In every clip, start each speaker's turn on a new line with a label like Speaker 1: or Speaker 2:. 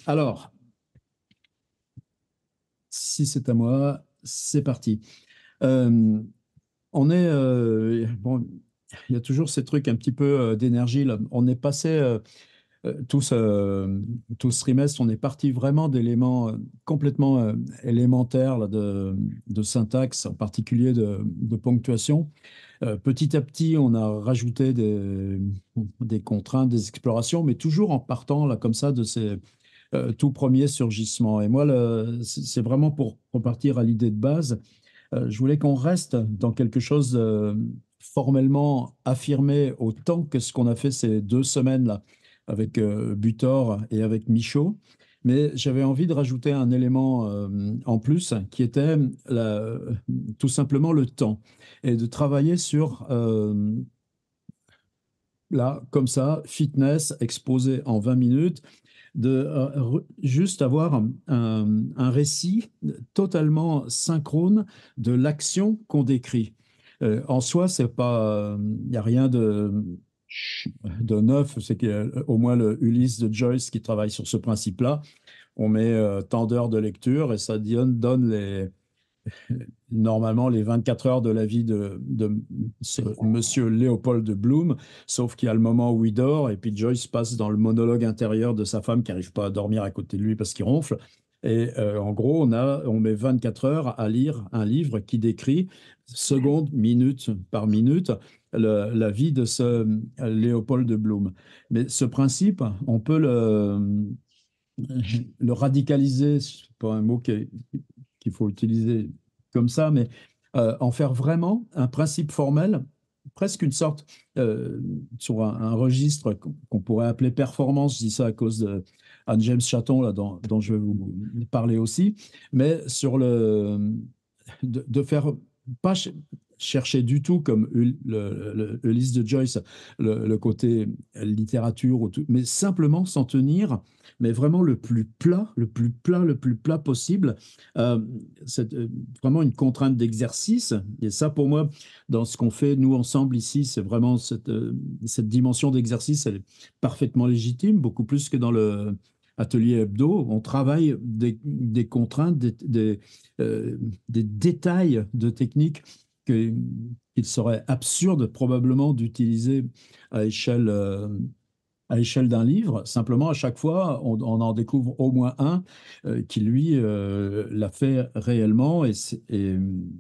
Speaker 1: Alors, si c'est à moi, c'est parti. Euh, bon, il y a toujours ces trucs un petit peu d'énergie là. On est passé tout ce trimestre, on est parti vraiment d'éléments complètement élémentaires là, de syntaxe, en particulier de ponctuation. Petit à petit, on a rajouté des contraintes, des explorations, mais toujours en partant là comme ça de ces tout premiers surgissements. Et moi, c'est vraiment pour repartir à l'idée de base. Je voulais qu'on reste dans quelque chose formellement affirmé autant que ce qu'on a fait ces 2 semaines-là avec Butor et avec Michaud. Mais j'avais envie de rajouter un élément en plus qui était tout simplement le temps et de travailler sur, là, comme ça, fitness exposé en 20 minutes de juste avoir un récit totalement synchrone de l'action qu'on décrit. En soi, c'est pas, il n'y a rien de neuf, c'est qu'il y a au moins le Ulysse de Joyce qui travaille sur ce principe-là. On met tant d'heures de lecture et ça donne normalement les 24 heures de la vie de ce monsieur Léopold de Bloom, sauf qu'il y a le moment où il dort, et puis Joyce passe dans le monologue intérieur de sa femme qui n'arrive pas à dormir à côté de lui parce qu'il ronfle. Et en gros, on met 24 heures à lire un livre qui décrit, seconde, minute par minute, la vie de ce Léopold de Bloom. Mais ce principe, on peut le radicaliser, c'est pas un mot qu'il faut utiliser comme ça, mais en faire vraiment un principe formel, presque une sorte, euh, sur un registre qu'on pourrait appeler performance, je dis ça à cause de Anne-James Chaton, là, dont je vais vous parler aussi, mais de faire pas chercher du tout comme Ulysse de Joyce, le côté littérature, ou tout, mais simplement s'en tenir, mais vraiment le plus plat, le plus plat, le plus plat possible. Euh, c'est vraiment une contrainte d'exercice. Et ça, pour moi, dans ce qu'on fait, nous, ensemble, ici, c'est vraiment cette dimension d'exercice, elle est parfaitement légitime, beaucoup plus que dans le atelier hebdo. On travaille des contraintes, des détails de technique qu'il serait absurde probablement d'utiliser à échelle, euh, à l'échelle d'un livre. Simplement, à chaque fois, on en découvre au moins un qui, lui, l'a fait réellement et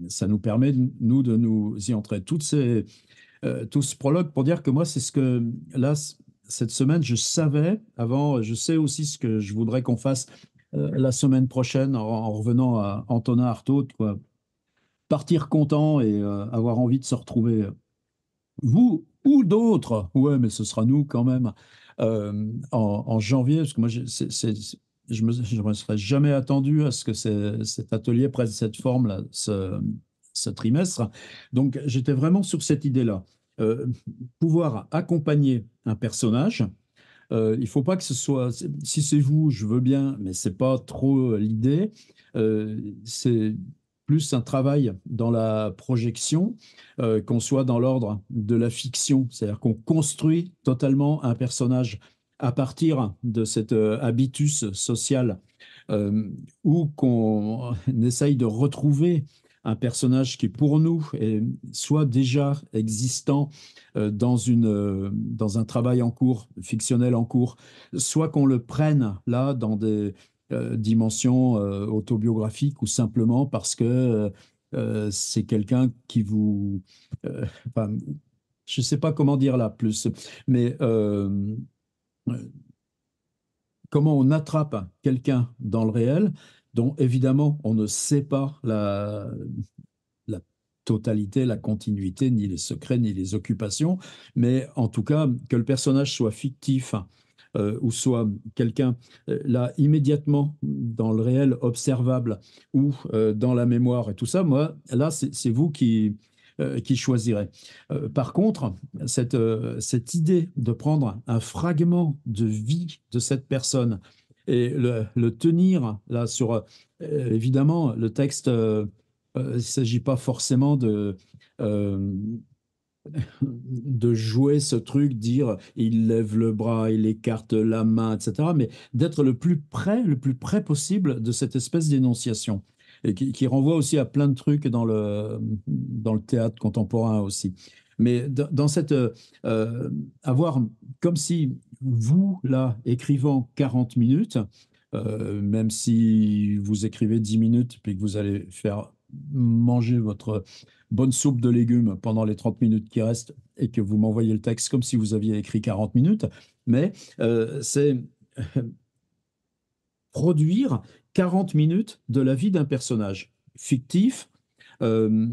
Speaker 1: ça nous permet, nous, de nous y entrer. Tout ce prologue pour dire que moi, c'est ce que, là, cette semaine, je savais avant, je sais aussi ce que je voudrais qu'on fasse la semaine prochaine en revenant à Antonin Artaud, quoi. Partir content et avoir envie de se retrouver. Vous ou d'autres, ouais, mais ce sera nous quand même, en janvier, parce que moi, je me serais jamais attendu à ce que cet atelier prenne cette forme-là, ce trimestre. Donc, j'étais vraiment sur cette idée-là. Euh, Pouvoir accompagner un personnage, il ne faut pas que ce soit, si c'est vous, je veux bien, mais c'est pas trop l'idée. C'est plus un travail dans la projection, qu'on soit dans l'ordre de la fiction, c'est-à-dire qu'on construit totalement un personnage à partir de cet habitus social, euh, ou qu'on essaye de retrouver un personnage qui, pour nous, est soit déjà existant dans un travail en cours, fictionnel en cours, soit qu'on le prenne là dans des dimensions autobiographiques ou simplement parce que c'est quelqu'un qui vous... enfin, je ne sais pas comment dire là plus, mais comment on attrape quelqu'un dans le réel dont évidemment on ne sait pas la totalité, la continuité, ni les secrets, ni les occupations, mais en tout cas que le personnage soit fictif, ou soit quelqu'un là immédiatement dans le réel observable ou dans la mémoire et tout ça, moi, là, c'est vous qui choisirez. Par contre, cette idée de prendre un fragment de vie de cette personne et le tenir là sur, évidemment, le texte, il ne s'agit pas forcément euh, de jouer ce truc, dire il lève le bras, il écarte la main, etc. Mais d'être le plus près possible de cette espèce d'énonciation. Et qui renvoie aussi à plein de trucs dans le théâtre contemporain aussi. Mais dans cette avoir comme si vous, là, écrivant 40 minutes, même si vous écrivez 10 minutes, puis que vous allez faire manger votre bonne soupe de légumes pendant les 30 minutes qui restent et que vous m'envoyez le texte comme si vous aviez écrit 40 minutes, mais c'est produire 40 minutes de la vie d'un personnage fictif, euh,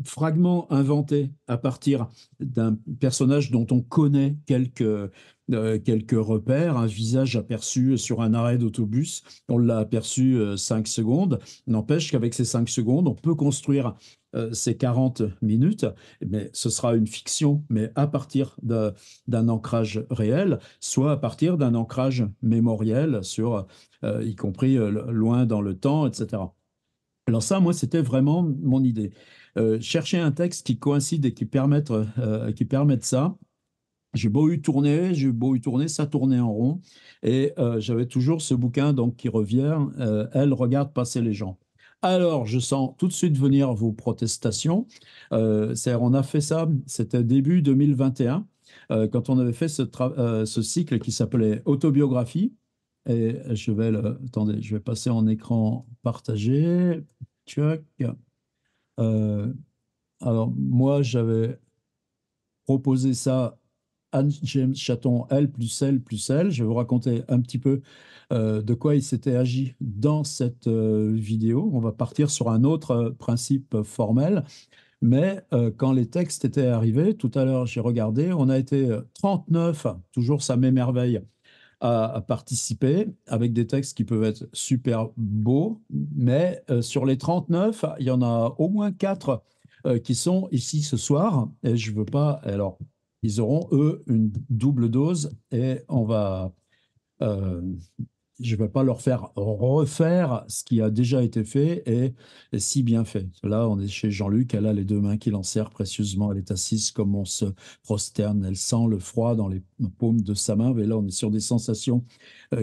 Speaker 1: fragment inventé à partir d'un personnage dont on connaît quelques repères, un visage aperçu sur un arrêt d'autobus, on l'a aperçu 5 secondes. N'empêche qu'avec ces 5 secondes, on peut construire ces 40 minutes, mais ce sera une fiction, mais à partir d'un ancrage réel, soit à partir d'un ancrage mémoriel sur, y compris loin dans le temps, etc. Alors ça, moi, c'était vraiment mon idée. Chercher un texte qui coïncide et qui permette ça. J'ai beau y tourner, ça tournait en rond. Et j'avais toujours ce bouquin donc, qui revient, Elle regarde passer les gens. Alors, je sens tout de suite venir vos protestations. On a fait ça, c'était début 2021, quand on avait fait ce cycle qui s'appelait Autobiographie. Et attendez, je vais passer en écran partagé. Tchac. Euh, alors, moi, j'avais proposé ça Anne James Chaton, elle plus elle plus elle. Je vais vous raconter un petit peu de quoi il s'était agi dans cette vidéo. On va partir sur un autre principe formel. Mais quand les textes étaient arrivés, tout à l'heure, j'ai regardé, on a été 39, toujours ça m'émerveille, à participer avec des textes qui peuvent être super beaux, mais sur les 39, il y en a au moins 4 qui sont ici ce soir et je veux pas. Alors, ils auront eux une double dose et euh, je ne vais pas leur faire refaire ce qui a déjà été fait et si bien fait. Là, on est chez Jean-Luc, elle a les deux mains qui l'enserrent précieusement, elle est assise comme on se prosterne, elle sent le froid dans les paumes de sa main, mais là, on est sur des sensations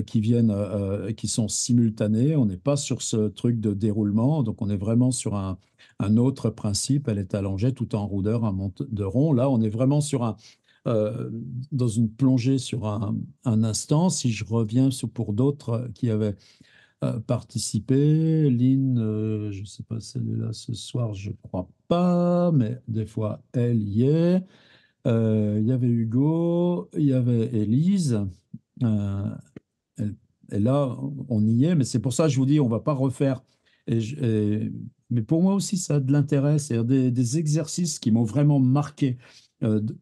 Speaker 1: qui sont simultanées, on n'est pas sur ce truc de déroulement, donc on est vraiment sur un autre principe, elle est allongée tout en roudeur, un monte de rond, là, on est vraiment euh, dans une plongée sur un instant. Si je reviens pour d'autres qui avaient participé, Lynn, je ne sais pas si elle est là ce soir, je ne crois pas, mais des fois elle y est. Il y avait Hugo, il y avait Élise. euh, et, et là, on y est, mais c'est pour ça que je vous dis, on ne va pas refaire. Mais pour moi aussi, ça a de l'intérêt. C'est des exercices qui m'ont vraiment marqué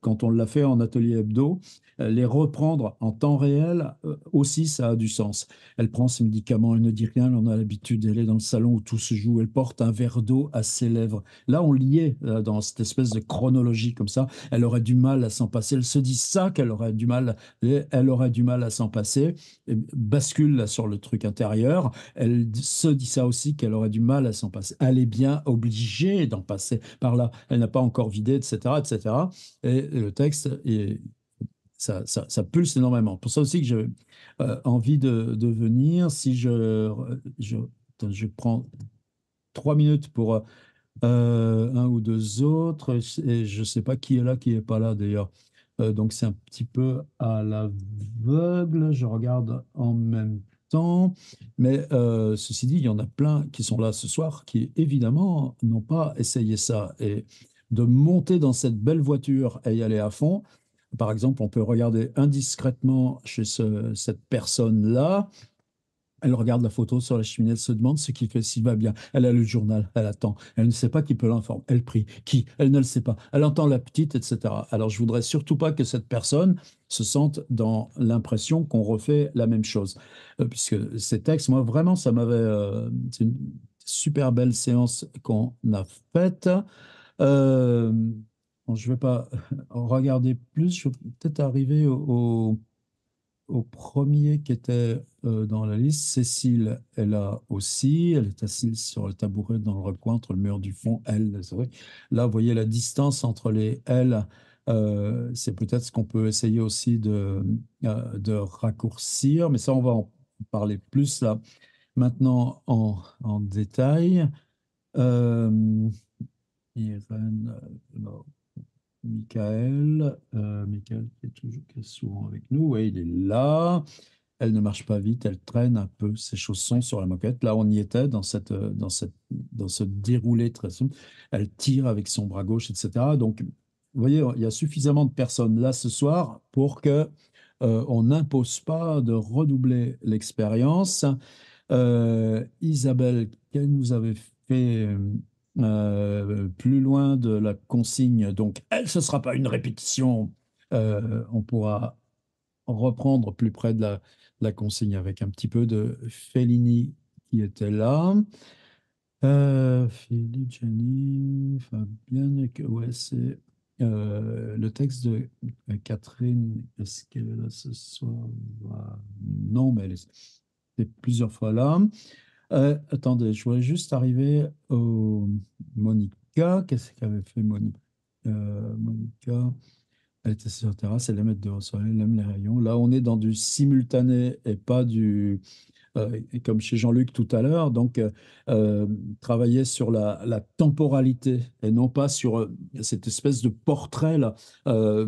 Speaker 1: quand on l'a fait en atelier hebdo. Les reprendre en temps réel, aussi, ça a du sens. Elle prend ses médicaments, elle ne dit rien, elle en a l'habitude, elle est dans le salon où tout se joue, elle porte un verre d'eau à ses lèvres. Là, on l'y est, dans cette espèce de chronologie comme ça. Elle aurait du mal à s'en passer. Elle se dit ça qu'elle aurait du mal, elle aurait du mal à s'en passer bascule là, sur le truc intérieur. Elle se dit ça aussi qu'elle aurait du mal à s'en passer. Elle est bien obligée d'en passer par là. Elle n'a pas encore vidé, etc., etc. Et le texte, ça pulse énormément. Pour ça aussi que j'ai envie de venir. Si attends, je prends 3 minutes pour un ou deux autres, et je ne sais pas qui est là, qui n'est pas là d'ailleurs. Donc c'est un petit peu à l'aveugle, je regarde en même temps. Mais ceci dit, il y en a plein qui sont là ce soir qui évidemment n'ont pas essayé ça. Et de monter dans cette belle voiture et y aller à fond, par exemple, on peut regarder indiscrètement chez cette personne-là. Elle regarde la photo sur la cheminée, elle se demande ce qu'il fait, s'il va bien. Elle a le journal, elle attend. Elle ne sait pas qui peut l'informer. Elle prie. Qui? Elle ne le sait pas. Elle entend la petite, etc. Alors, je voudrais surtout pas que cette personne se sente dans l'impression qu'on refait la même chose. Puisque ces textes, moi, vraiment, ça m'avait. C'est une super belle séance qu'on a faite. Euh, bon, je ne vais pas regarder plus. Je vais peut-être arriver au premier qui était dans la liste. Cécile est là aussi. Elle est assise sur le tabouret dans le recoin entre le mur du fond. Elle, c'est vrai. Là, vous voyez la distance entre les L. C'est peut-être ce qu'on peut essayer aussi de raccourcir, mais ça, on va en parler plus là maintenant en détail. Euh, Irène, non, Michael qui est souvent avec nous, oui, il est là. Elle ne marche pas vite, elle traîne un peu ses chaussons sur la moquette. Là, on y était dans ce déroulé très souple. Elle tire avec son bras gauche, etc. Donc, vous voyez, il y a suffisamment de personnes là ce soir pour que on n'impose pas de redoubler l'expérience. Isabelle, qu'elle nous avait fait plus loin de la consigne. Donc, elle, ce ne sera pas une répétition. On pourra reprendre plus près de la consigne avec un petit peu de Fellini qui était là. Philippe, Jenny, Fabienne, ouais, c'est le texte de Catherine. Est-ce qu'elle est là ce soir? Non, mais elle est plusieurs fois là. Attendez, je voudrais juste arriver au Monica. Qu'est-ce qu'avait fait Monica? Monica, elle était sur la terrasse, elle aimait être dehors au soleil, elle aime les rayons. Là, on est dans du simultané et pas comme chez Jean-Luc tout à l'heure, donc euh, travailler sur la temporalité et non pas sur cette espèce de portrait là. Euh,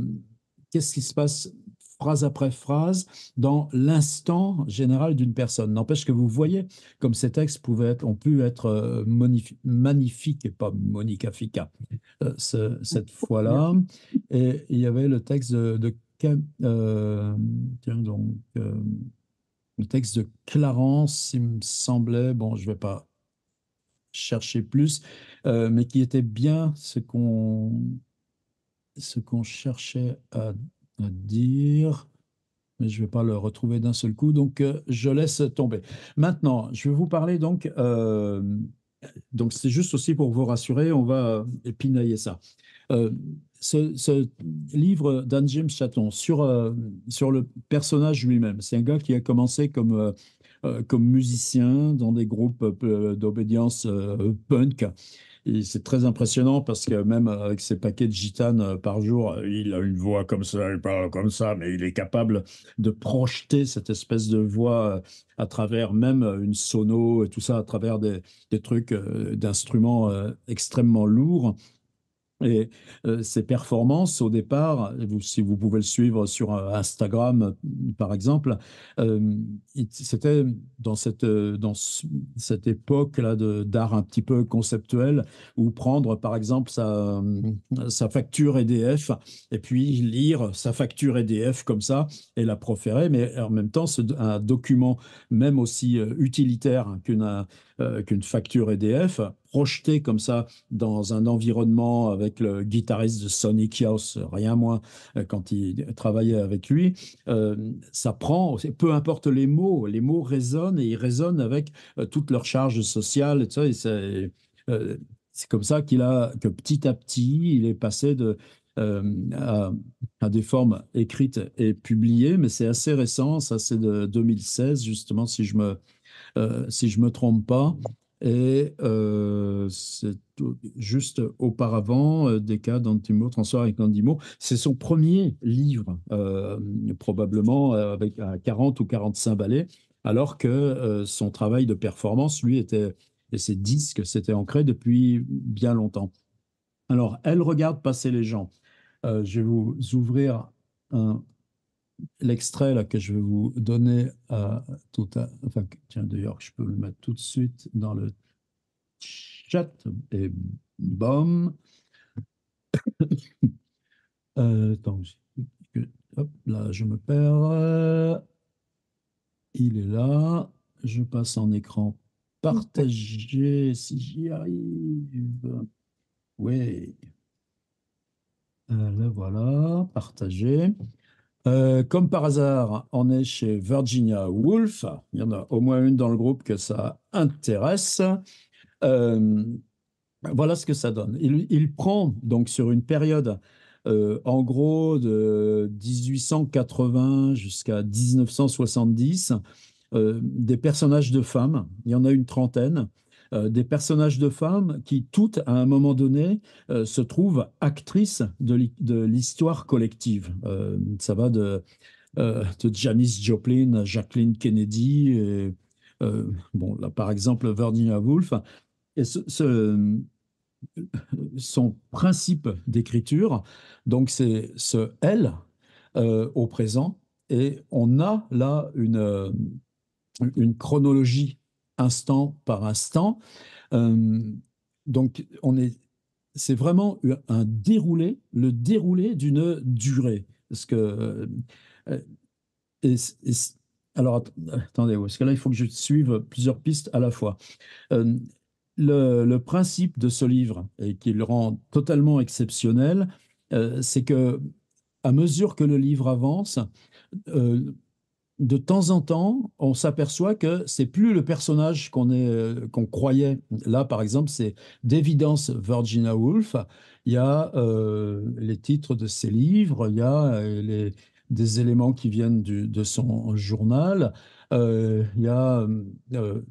Speaker 1: Qu'est-ce qui se passe phrase après phrase dans l'instant général d'une personne. N'empêche que vous voyez comme ces textes ont pu être magnifiques et pas monicafica cette fois-là. Et il y avait le texte tiens donc, le texte de Clarence, il me semblait, bon, je ne vais pas chercher plus, mais qui était bien ce qu'on cherchait à dire, mais je ne vais pas le retrouver d'un seul coup, donc je laisse tomber. Maintenant, je vais vous parler donc c'est juste aussi pour vous rassurer, on va épinailler ça. Euh, ce livre d'Anne James Chatton sur le personnage lui-même, c'est un gars qui a commencé comme musicien dans des groupes d'obédience punk. Et c'est très impressionnant parce que même avec ses paquets de gitanes par jour, il a une voix comme ça, il parle comme ça, mais il est capable de projeter cette espèce de voix à travers même une sono et tout ça, à travers des trucs d'instruments extrêmement lourds. Et ses performances, au départ, si vous pouvez le suivre sur Instagram, par exemple, euh, c'était cette époque-là d'art un petit peu conceptuel, où prendre, par exemple, sa facture EDF, et puis lire sa facture EDF comme ça, et la proférer, mais en même temps, c'est un document même aussi utilitaire qu'une facture EDF, projeté comme ça dans un environnement avec le guitariste de Sonic Youth, rien moins, quand il travaillait avec lui, ça prend, peu importe les mots résonnent et ils résonnent avec toute leur charge sociale. Et ça, c'est comme ça que petit à petit, il est passé à des formes écrites et publiées, mais c'est assez récent, ça c'est de 2016, justement, si je me trompe pas. Et c'est juste auparavant, des cas d'Antimo, Transfert avec Nandimo. C'est son premier livre, probablement avec 40 ou 45 ballets, alors que son travail de performance, lui, et ses disques, s'étaient ancrés depuis bien longtemps. Alors, elle regarde passer les gens. Je vais vous ouvrir un, l'extrait là que je vais vous donner enfin, tiens, d'ailleurs, je peux le mettre tout de suite dans le chat et bam. Attends, hop, là, je me perds. Il est là. Je passe en écran partagé si j'y arrive. Oui, là voilà, partagé. Comme par hasard, on est chez Virginia Woolf. Il y en a au moins une dans le groupe que ça intéresse. Euh, voilà ce que ça donne. Il prend donc sur une période en gros de 1880 jusqu'à 1970 des personnages de femmes, il y en a une trentaine, des personnages de femmes qui, toutes, à un moment donné, se trouvent actrices de l'histoire collective. Ça va de Janis Joplin à Jacqueline Kennedy, et, bon, là, par exemple, Virginia Woolf. Et son principe d'écriture, donc c'est ce elle au présent, et on a là une chronologie instant par instant. Euh, donc c'est vraiment un déroulé, le déroulé d'une durée. Parce que, euh, et- et- alors attendez, parce que là il faut que je suive plusieurs pistes à la fois. Euh, le principe de ce livre, et qui le rend totalement exceptionnel, c'est que à mesure que le livre avance, euh, de temps en temps, on s'aperçoit que c'est plus le personnage qu'on croyait. Là, par exemple, c'est d'évidence Virginia Woolf. Il y a les titres de ses livres, il y a des éléments qui viennent de son journal, il y a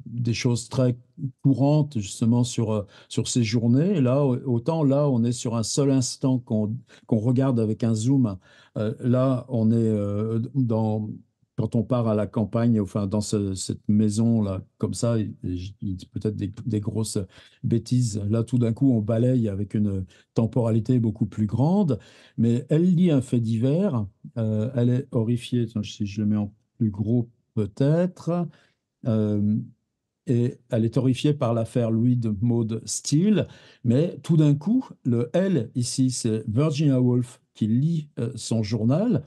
Speaker 1: des choses très courantes justement sur ses journées. Et là, autant là, on est sur un seul instant qu'on regarde avec un zoom. Là, on est quand on part à la campagne, enfin dans cette maison-là, comme ça, il dit peut-être des grosses bêtises. Là, tout d'un coup, on balaye avec une temporalité beaucoup plus grande. Mais elle lit un fait divers. Elle est horrifiée. Attends, si je le mets en plus gros, peut-être. Euh, et elle est horrifiée par l'affaire Louis de Maud Steele. Mais tout d'un coup, le elle, ici, c'est Virginia Woolf qui lit son journal.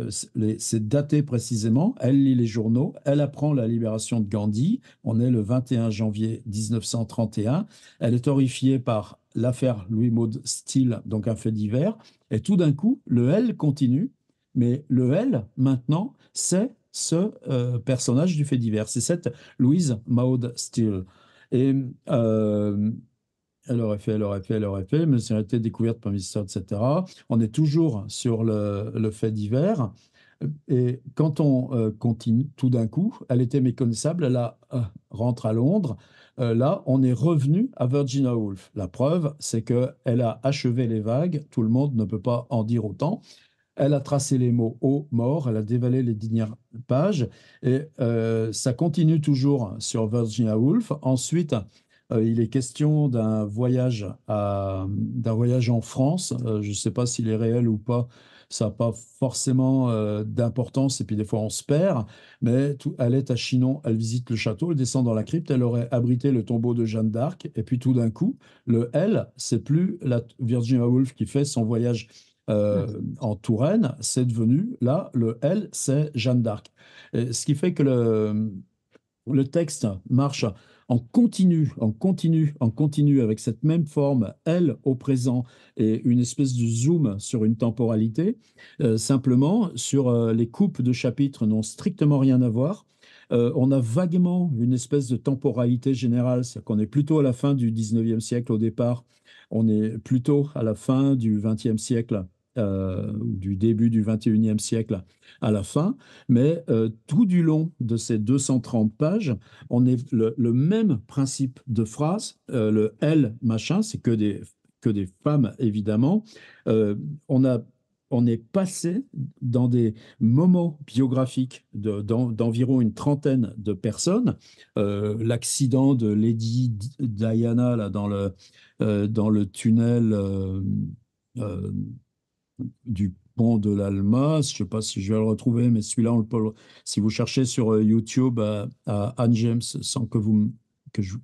Speaker 1: C'est daté précisément. Elle lit les journaux. Elle apprend la libération de Gandhi. On est le 21 janvier 1931. Elle est horrifiée par l'affaire Louis Maud Steele, donc un fait divers. Et tout d'un coup, le elle continue. Mais le elle, maintenant, c'est ce personnage du fait divers. C'est cette Louise Maud Steele. Et elle aurait fait, mais ça a été découverte par l'histoire, etc. On est toujours sur le fait divers. Et quand on continue, tout d'un coup, elle était méconnaissable, rentre à Londres. Là, on est revenu à Virginia Woolf. La preuve, c'est qu'elle a achevé les vagues. Tout le monde ne peut pas en dire autant. Elle a tracé les mots au mort, elle a dévalé les dernières pages, et ça continue toujours sur Virginia Woolf. Ensuite, il est question d'un voyage en France. Je ne sais pas s'il est réel ou pas. Ça n'a pas forcément d'importance, et puis des fois on se perd. Mais elle est à Chinon, elle visite le château, elle descend dans la crypte, elle aurait abrité le tombeau de Jeanne d'Arc, et puis tout d'un coup, le elle, c'est plus la Virginia Woolf qui fait son voyage en Touraine, c'est devenu, là, le L, c'est Jeanne d'Arc. Et ce qui fait que le texte marche en continu, en continu, en continu, avec cette même forme, elle au présent, et une espèce de zoom sur une temporalité. Simplement, sur les coupes de chapitres n'ont strictement rien à voir. On a vaguement une espèce de temporalité générale, c'est-à-dire qu'on est plutôt à la fin du 19e siècle au départ, on est plutôt à la fin du 20e siècle, ou du début du 21e siècle à la fin. Mais tout du long de ces 230 pages, on est le même principe de phrase, le elle machin, c'est que des femmes évidemment. Euh, on a, on est passé dans des moments biographiques d'environ une trentaine de personnes. L'accident de Lady Diana là, dans le tunnel euh, du pont de l'Alma. Je ne sais pas si je vais le retrouver, mais celui-là, si vous cherchez sur YouTube à Anne James, sans que je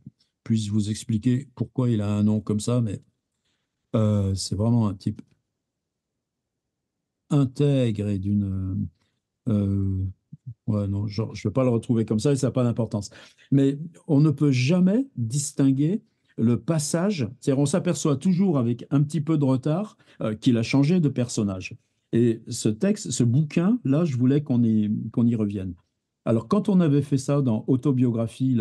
Speaker 1: puisse vous expliquer pourquoi il a un nom comme ça, mais c'est vraiment un type intègre et ouais, non, je ne vais pas le retrouver comme ça et ça n'a pas d'importance. Mais on ne peut jamais distinguer le passage, c'est-à-dire on s'aperçoit toujours avec un petit peu de retard qu'il a changé de personnage. Et ce texte, ce bouquin, là, je voulais qu'on y revienne. Alors, quand on avait fait ça dans Autobiographie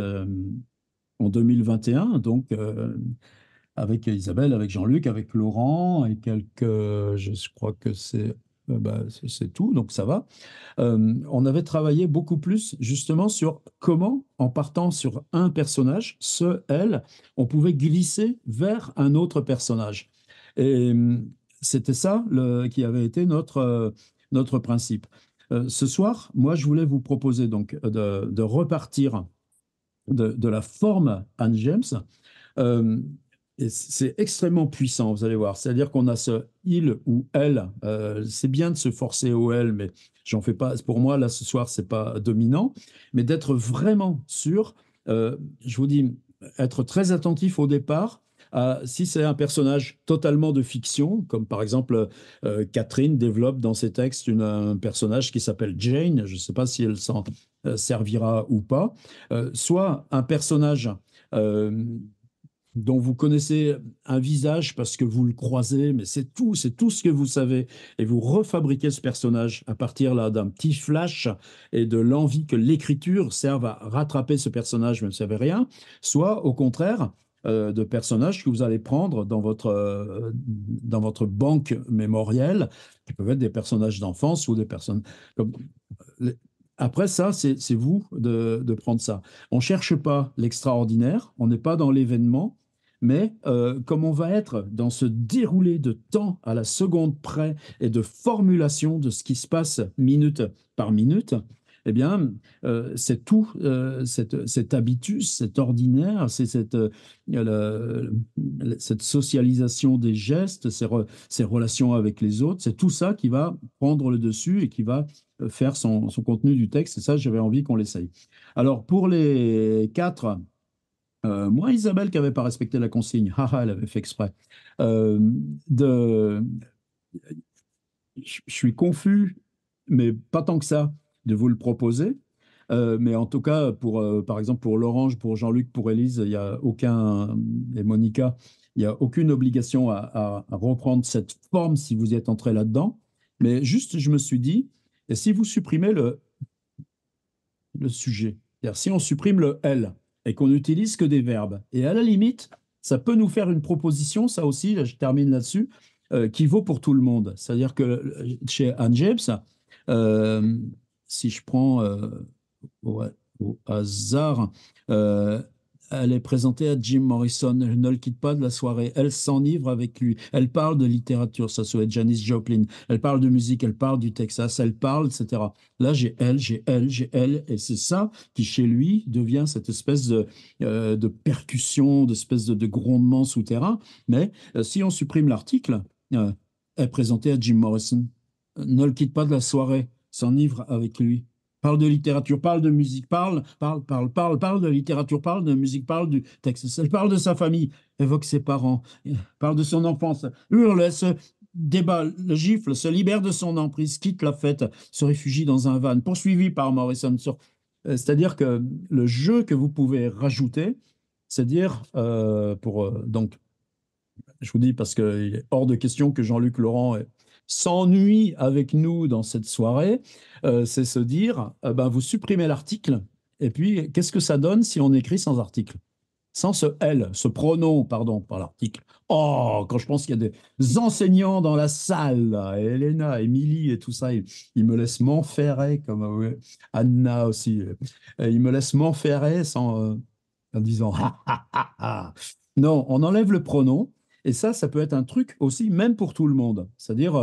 Speaker 1: en 2021, donc avec Isabelle, avec Jean-Luc, avec Laurent et quelques, je crois que c'est bah, c'est tout, donc ça va. On avait travaillé beaucoup plus justement sur comment, en partant sur un personnage, elle, on pouvait glisser vers un autre personnage. Et c'était ça qui avait été notre principe. Ce soir, moi, je voulais vous proposer donc de repartir de la forme Anne James. Euh, et c'est extrêmement puissant, vous allez voir. C'est-à-dire qu'on a ce il ou elle. C'est bien de se forcer au elle, mais j'en fais pas. Pour moi, là, ce soir, c'est pas dominant. Mais d'être vraiment sûr, je vous dis, être très attentif au départ. Si c'est un personnage totalement de fiction, comme par exemple Catherine développe dans ses textes un personnage qui s'appelle Jane, je ne sais pas si elle s'en servira ou pas, soit un personnage euh, dont vous connaissez un visage parce que vous le croisez, mais c'est tout ce que vous savez. Et vous refabriquez ce personnage à partir là d'un petit flash et de l'envie que l'écriture serve à rattraper ce personnage, même si vous savez rien, soit au contraire de personnages que vous allez prendre dans votre banque mémorielle, qui peuvent être des personnages d'enfance ou des personnes comme... Après ça, c'est vous de prendre ça. On ne cherche pas l'extraordinaire, on n'est pas dans l'événement, mais comme on va être dans ce déroulé de temps à la seconde près et de formulation de ce qui se passe minute par minute, eh bien, c'est tout cet habitus, cet ordinaire, c'est cette socialisation des gestes, ces relations avec les autres, c'est tout ça qui va prendre le dessus et qui va faire son contenu du texte. Et ça, j'avais envie qu'on l'essaye. Alors, pour les quatre, moi, Isabelle qui n'avait pas respecté la consigne, haha, elle avait fait exprès. Euh, de, je suis confus, mais pas tant que ça, de vous le proposer. Mais en tout cas, par exemple, pour Laurence, pour Jean-Luc, pour Élise, il y a aucun, et Monica, il n'y a aucune obligation à reprendre cette forme si vous y êtes entré là-dedans. Mais juste, je me suis dit, et si vous supprimez le sujet, c'est-à-dire si on supprime le elle et qu'on n'utilise que des verbes, et à la limite, ça peut nous faire une proposition, ça aussi, là, je termine là-dessus, qui vaut pour tout le monde. C'est-à-dire que chez Anne James, euh, si je prends ouais, au hasard. Euh, Elle est présentée à Jim Morrison. Elle ne le quitte pas de la soirée. Elle s'enivre avec lui. Elle parle de littérature. Ça soit Janis Joplin. Elle parle de musique. Elle parle du Texas. Elle parle, etc. Là, j'ai elle, j'ai elle, j'ai elle. Et c'est ça qui, chez lui, devient cette espèce de percussion, d'espèce de grondement souterrain. Mais si on supprime l'article, euh, elle est présentée à Jim Morrison. Ne le quitte pas de la soirée. S'enivre avec lui. Parle de littérature, parle de musique, parle de littérature, parle de musique, parle du texte. Elle parle de sa famille, évoque ses parents, parle de son enfance, hurle, se débat, le gifle, se libère de son emprise, quitte la fête, se réfugie dans un van, poursuivi par Morrison. C'est-à-dire que le jeu que vous pouvez rajouter, c'est-à-dire donc je vous dis parce qu'il est hors de question que Jean-Luc Laurent s'ennuie avec nous dans cette soirée, c'est se dire, ben, vous supprimez l'article, et puis qu'est-ce que ça donne si on écrit sans article? Sans ce elle, ce pronom, pardon, par l'article. Oh, quand je pense qu'il y a des enseignants dans la salle, là, Elena, Émilie et tout ça, ils me laissent m'enferrer, comme Anna aussi, ils me laissent m'enferrer en disant ah, ah, ah, ah. Non, on enlève le pronom, et ça peut être un truc aussi, même pour tout le monde. C'est-à-dire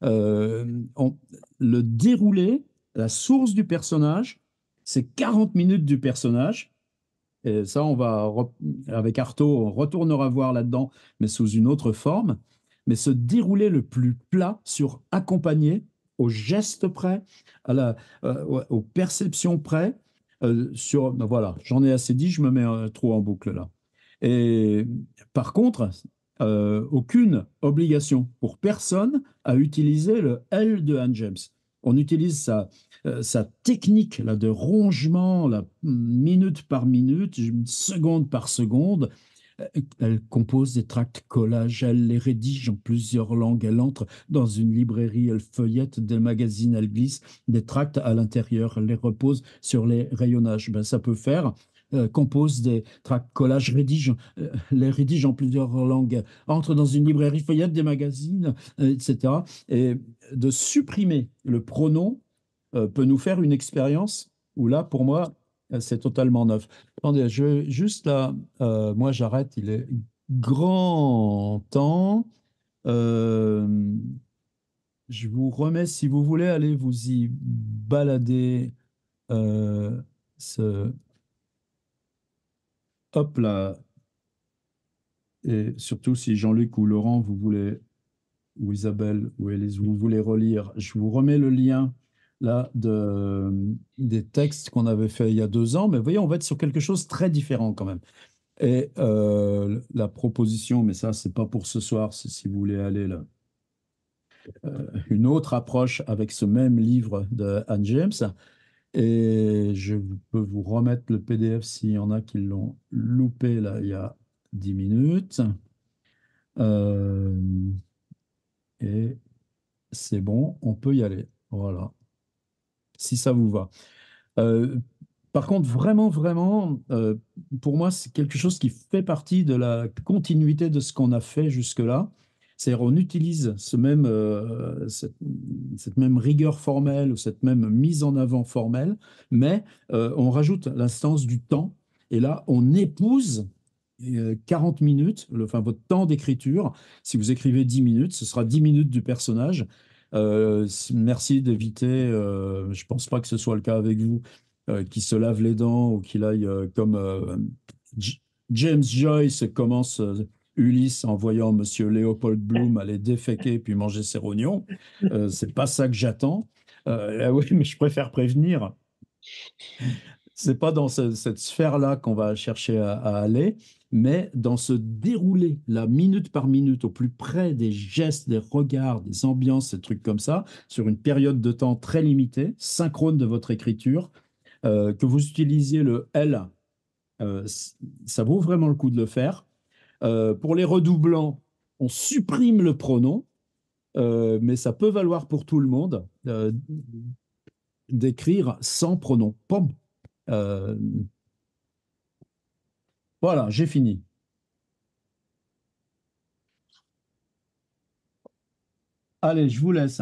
Speaker 1: le déroulé, la source du personnage, c'est 40 minutes du personnage. Et ça, avec Artaud, on retournera voir là-dedans, mais sous une autre forme. Mais se dérouler le plus plat sur accompagner, au geste près, aux perceptions près. Ben voilà, j'en ai assez dit, je me mets trop en boucle là. Et par contre, aucune obligation pour personne à utiliser le L de Anne James. On utilise sa technique de rongement, minute par minute, seconde par seconde, Elle compose des tracts collages, elle les rédige en plusieurs langues, elle entre dans une librairie, elle feuillette des magazines, elle glisse des tracts à l'intérieur, elle les repose sur les rayonnages. Ben, ça peut faire. Compose des tracts collages, rédige, les rédige en plusieurs langues, entre dans une librairie, feuillette des magazines, etc. Et de supprimer le pronom peut nous faire une expérience où là, pour moi, c'est totalement neuf. Attendez, juste là, moi j'arrête, il est grand temps. Euh, je vous remets, si vous voulez aller vous y balader, euh, ce, hop là, et surtout si Jean-Luc ou Laurent, vous voulez, ou Isabelle ou Élise, vous voulez relire, je vous remets le lien là des textes qu'on avait fait il y a 2 ans, mais vous voyez, on va être sur quelque chose de très différent quand même. Et la proposition, mais ça, c'est pas pour ce soir, c'est si vous voulez aller là. Une autre approche avec ce même livre de Anne James. Et peux vous remettre le PDF s'il y en a qui l'ont loupé là il y a 10 minutes. Euh, et c'est bon, on peut y aller. Voilà, si ça vous va. Euh, Par contre, vraiment, vraiment, pour moi, c'est quelque chose qui fait partie de la continuité de ce qu'on a fait jusque-là. C'est-à-dire, on utilise cette même rigueur formelle ou cette même mise en avant formelle, mais on rajoute l'instance du temps. Et là, on épouse 40 minutes, enfin votre temps d'écriture. Si vous écrivez 10 minutes, ce sera 10 minutes du personnage. Merci d'éviter, je ne pense pas que ce soit le cas avec vous, qui se lave les dents ou qu'il aille comme J- James Joyce commence Ulysse en voyant Monsieur Léopold Bloom aller déféquer puis manger ses rognons. C'est pas ça que j'attends. Oui, mais je préfère prévenir. C'est pas dans cette sphère-là qu'on va chercher à aller, mais dans ce déroulé, la minute par minute, au plus près des gestes, des regards, des ambiances, ces trucs comme ça, sur une période de temps très limitée, synchrone de votre écriture, que vous utilisiez le elle, euh, c- ça vaut vraiment le coup de le faire. Pour les redoublants, on supprime le pronom, mais ça peut valoir pour tout le monde d'écrire sans pronom. Pom. Euh, voilà, j'ai fini. Allez, je vous laisse.